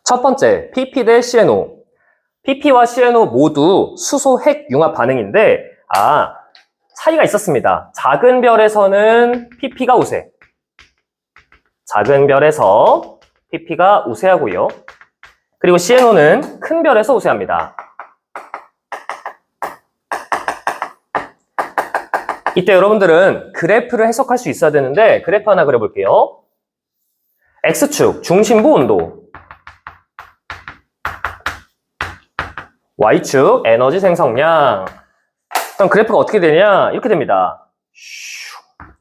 첫 번째, PP 대 CNO. PP와 CNO 모두 수소 핵 융합 반응인데, 차이가 있었습니다. 작은 별에서는 PP가 우세. 작은 별에서 PP가 우세하고요. 그리고 CNO는 큰 별에서 우세합니다. 이때 여러분들은 그래프를 해석할 수 있어야 되는데 그래프 하나 그려볼게요. X축 중심부 온도, Y축 에너지 생성량. 그럼 그래프가 어떻게 되냐? 이렇게 됩니다.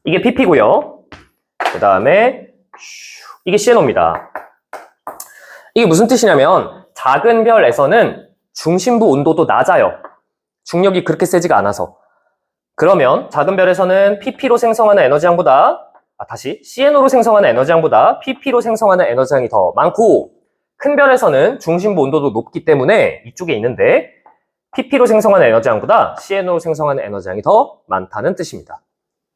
이게 PP고요. 그 다음에 이게 CNO입니다. 이게 무슨 뜻이냐면 작은 별에서는 중심부 온도도 낮아요. 중력이 그렇게 세지가 않아서. 그러면 작은 별에서는 PP로 생성하는 에너지량보다 CNO로 생성하는 에너지량보다 PP로 생성하는 에너지량이 더 많고, 큰 별에서는 중심부 온도도 높기 때문에 이쪽에 있는데 PP로 생성하는 에너지량보다 CNO로 생성하는 에너지량이 더 많다는 뜻입니다.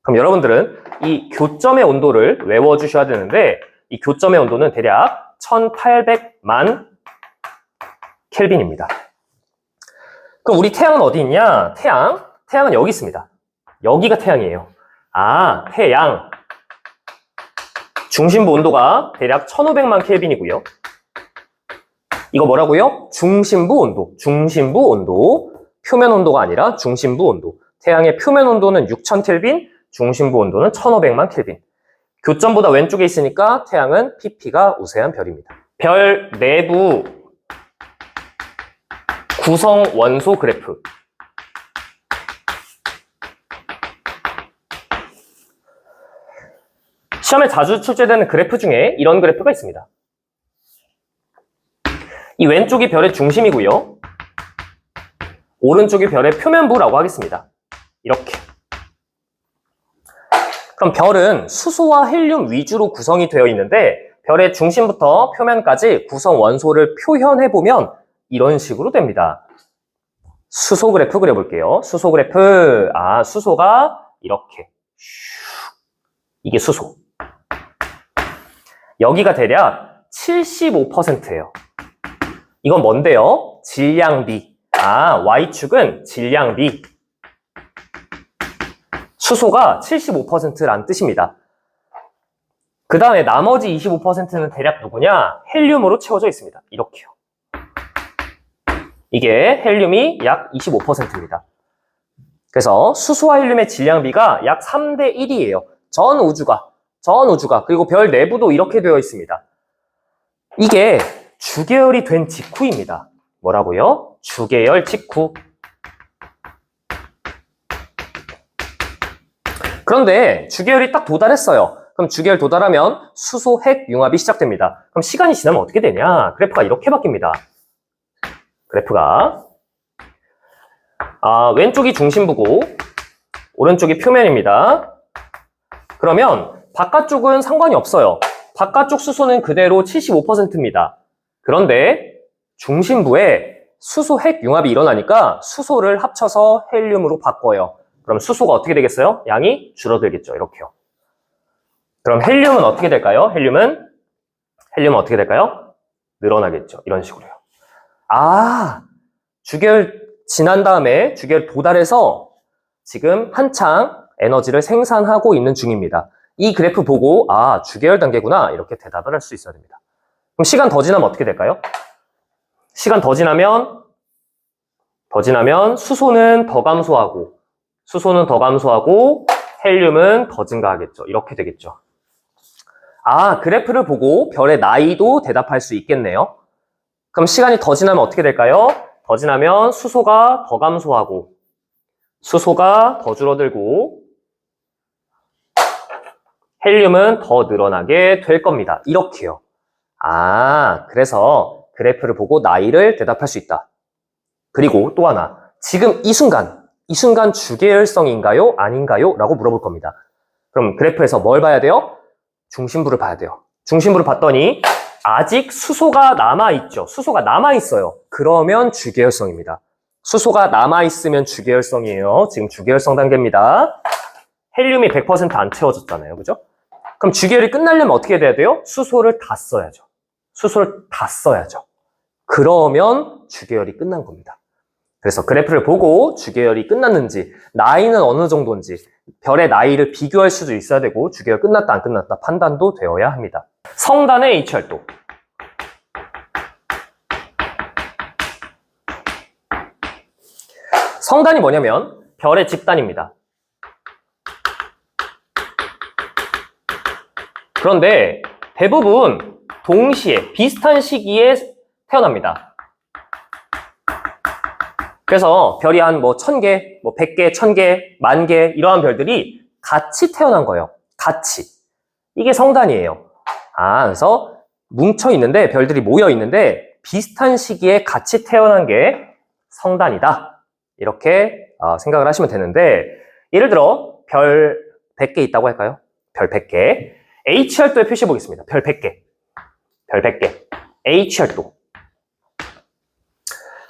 그럼 여러분들은 이 교점의 온도를 외워주셔야 되는데, 이 교점의 온도는 대략 1800만 켈빈입니다. 그럼 우리 태양은 어디 있냐? 태양은 여기 있습니다. 여기가 태양이에요. 태양. 중심부 온도가 대략 1500만 켈빈이고요. 이거 뭐라고요? 중심부 온도. 표면 온도가 아니라 중심부 온도. 태양의 표면 온도는 6000켈빈, 중심부 온도는 1500만 켈빈. 교점보다 왼쪽에 있으니까 태양은 PP가 우세한 별입니다. 별 내부 구성 원소 그래프. 시험에 자주 출제되는 그래프 중에 이런 그래프가 있습니다. 이 왼쪽이 별의 중심이고요. 오른쪽이 별의 표면부라고 하겠습니다. 이렇게. 그럼 별은 수소와 헬륨 위주로 구성이 되어 있는데, 별의 중심부터 표면까지 구성 원소를 표현해보면 이런 식으로 됩니다. 수소 그래프 그려볼게요. 수소 그래프. 수소가 이렇게. 이게 수소. 여기가 대략 75%예요. 이건 뭔데요? 질량비. Y축은 질량비. 수소가 75%란 뜻입니다. 그 다음에 나머지 25%는 대략 누구냐? 헬륨으로 채워져 있습니다. 이렇게요. 이게 헬륨이 약 25%입니다. 그래서 수소와 헬륨의 질량비가 약 3대 1이에요. 전 우주가. 그리고 별 내부도 이렇게 되어 있습니다. 이게 주계열이 된 직후입니다. 뭐라고요? 주계열 직후. 그런데 주계열이 딱 도달했어요. 그럼 주계열 도달하면 수소 핵 융합이 시작됩니다. 그럼 시간이 지나면 어떻게 되냐? 그래프가 이렇게 바뀝니다. 그래프가 왼쪽이 중심부고 오른쪽이 표면입니다. 그러면 바깥쪽은 상관이 없어요. 바깥쪽 수소는 그대로 75%입니다. 그런데 중심부에 수소 핵 융합이 일어나니까 수소를 합쳐서 헬륨으로 바꿔요. 그럼 수소가 어떻게 되겠어요? 양이 줄어들겠죠. 이렇게요. 그럼 헬륨은 어떻게 될까요? 헬륨은 어떻게 될까요? 늘어나겠죠. 이런 식으로요. 주계열 지난 다음에 주계열 도달해서 지금 한창 에너지를 생산하고 있는 중입니다. 이 그래프 보고 주계열 단계구나 이렇게 대답을 할 수 있어야 됩니다. 그럼 시간 더 지나면 어떻게 될까요? 시간 더 지나면 수소는 더 감소하고 헬륨은 더 증가하겠죠. 이렇게 되겠죠. 그래프를 보고 별의 나이도 대답할 수 있겠네요. 그럼 시간이 더 지나면 어떻게 될까요? 더 지나면 수소가 더 감소하고 수소가 더 줄어들고 헬륨은 더 늘어나게 될 겁니다. 이렇게요. 그래서 그래프를 보고 나이를 대답할 수 있다. 그리고 또 하나, 지금 이 순간 주계열성인가요? 아닌가요? 라고 물어볼 겁니다. 그럼 그래프에서 뭘 봐야 돼요? 중심부를 봐야 돼요. 중심부를 봤더니 아직 수소가 남아있죠. 수소가 남아있어요. 그러면 주계열성입니다. 수소가 남아있으면 주계열성이에요. 지금 주계열성 단계입니다. 헬륨이 100% 안 채워졌잖아요. 그죠? 그럼 주계열이 끝나려면 어떻게 돼야 돼요? 수소를 다 써야죠. 수소를 다 써야죠. 그러면 주계열이 끝난 겁니다. 그래서 그래프를 보고 주계열이 끝났는지, 나이는 어느 정도인지, 별의 나이를 비교할 수도 있어야 되고, 주계열 끝났다 안 끝났다 판단도 되어야 합니다. 성단의 H열도. 성단이 뭐냐면 별의 집단입니다. 그런데 대부분 동시에 비슷한 시기에 태어납니다. 그래서 별이 한 뭐 1000개, 뭐 100개, 1000개, 10,000개 이러한 별들이 같이 태어난 거예요. 같이. 이게 성단이에요. 그래서 뭉쳐 있는데, 별들이 모여 있는데 비슷한 시기에 같이 태어난 게 성단이다. 이렇게 생각을 하시면 되는데, 예를 들어 별 100개 있다고 할까요? 별 100개. H열도에 표시해 보겠습니다. 별 100개. 별 100개. H열도.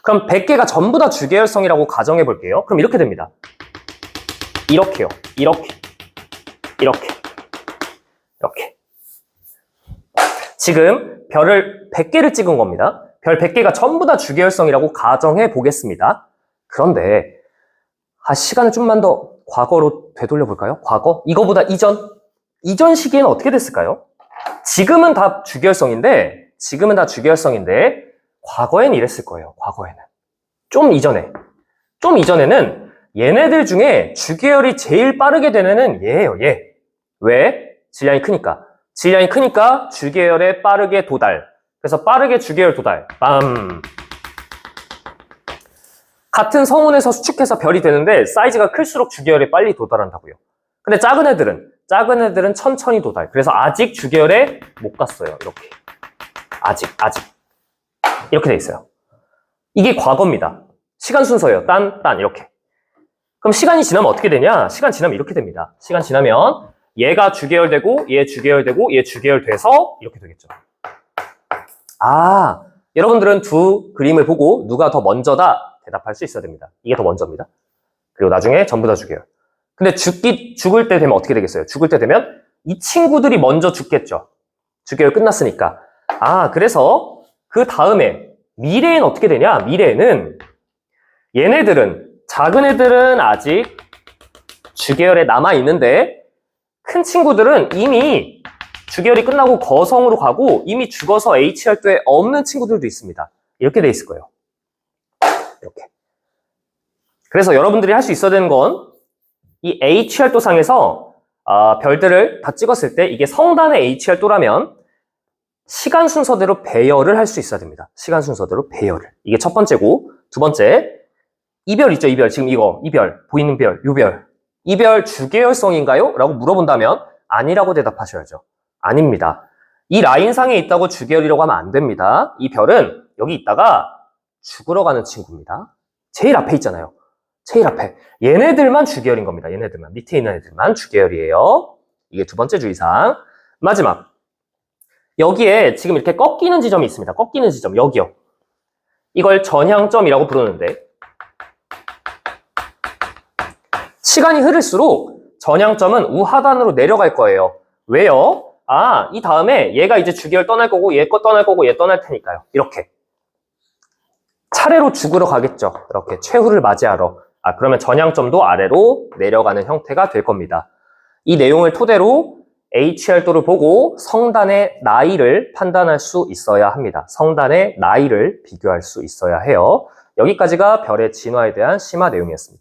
그럼 100개가 전부 다 주계열성이라고 가정해 볼게요. 그럼 이렇게 됩니다. 이렇게요. 이렇게. 이렇게. 이렇게. 지금 별을 100개를 찍은 겁니다. 별 100개가 전부 다 주계열성이라고 가정해 보겠습니다. 그런데 시간을 좀만 더 과거로 되돌려 볼까요? 과거? 이거보다 이전 시기에는 어떻게 됐을까요? 지금은 다 주계열성인데 과거엔 이랬을 거예요. 과거에는. 좀 이전에는 얘네들 중에 주계열이 제일 빠르게 되는 애는 얘예요. 얘. 왜? 질량이 크니까. 질량이 크니까 주계열에 빠르게 도달. 그래서 빠르게 주계열 도달. 빰. 같은 성운에서 수축해서 별이 되는데 사이즈가 클수록 주계열에 빨리 도달한다고요. 근데 작은 애들은 천천히 도달. 그래서 아직 주계열에 못 갔어요. 이렇게. 아직. 이렇게 돼 있어요. 이게 과거입니다. 시간 순서예요. 딴, 이렇게. 그럼 시간이 지나면 어떻게 되냐? 시간 지나면 이렇게 됩니다. 시간 지나면 얘가 주계열되고, 얘 주계열되고, 얘 주계열돼서 이렇게 되겠죠. 여러분들은 두 그림을 보고 누가 더 먼저다 대답할 수 있어야 됩니다. 이게 더 먼저입니다. 그리고 나중에 전부 다 주계열. 근데 죽을 때 되면 어떻게 되겠어요? 죽을 때 되면 이 친구들이 먼저 죽겠죠. 주계열 끝났으니까. 그래서 그 다음에 미래에는 어떻게 되냐? 미래에는 작은 애들은 아직 주계열에 남아있는데 큰 친구들은 이미 주계열이 끝나고 거성으로 가고 이미 죽어서 H열도에 없는 친구들도 있습니다. 이렇게 돼 있을 거예요. 이렇게. 그래서 여러분들이 할 수 있어야 되는 건 이 H열도상에서 별들을 다 찍었을 때 이게 성단의 H열도라면 시간 순서대로 배열을 할 수 있어야 됩니다. 시간 순서대로 배열을. 이게 첫 번째고, 두 번째, 이별 있죠, 이별. 지금 이별, 보이는 별, 요별. 이별 주계열성인가요? 라고 물어본다면 아니라고 대답하셔야죠. 아닙니다. 이 라인상에 있다고 주계열이라고 하면 안 됩니다. 이 별은 여기 있다가 죽으러 가는 친구입니다. 제일 앞에 있잖아요. 제일 앞에. 얘네들만 주계열인 겁니다. 얘네들만. 밑에 있는 애들만 주계열이에요. 이게 두 번째 주의사항. 마지막. 여기에 지금 이렇게 꺾이는 지점이 있습니다. 꺾이는 지점, 여기요. 이걸 전향점이라고 부르는데 시간이 흐를수록 전향점은 우하단으로 내려갈 거예요. 왜요? 이 다음에 얘가 이제 주계열 떠날 거고 얘 거 떠날 거고 얘 떠날 테니까요. 이렇게. 차례로 죽으러 가겠죠. 이렇게 최후를 맞이하러. 그러면 전향점도 아래로 내려가는 형태가 될 겁니다. 이 내용을 토대로 H열도를 보고 성단의 나이를 판단할 수 있어야 합니다. 성단의 나이를 비교할 수 있어야 해요. 여기까지가 별의 진화에 대한 심화 내용이었습니다.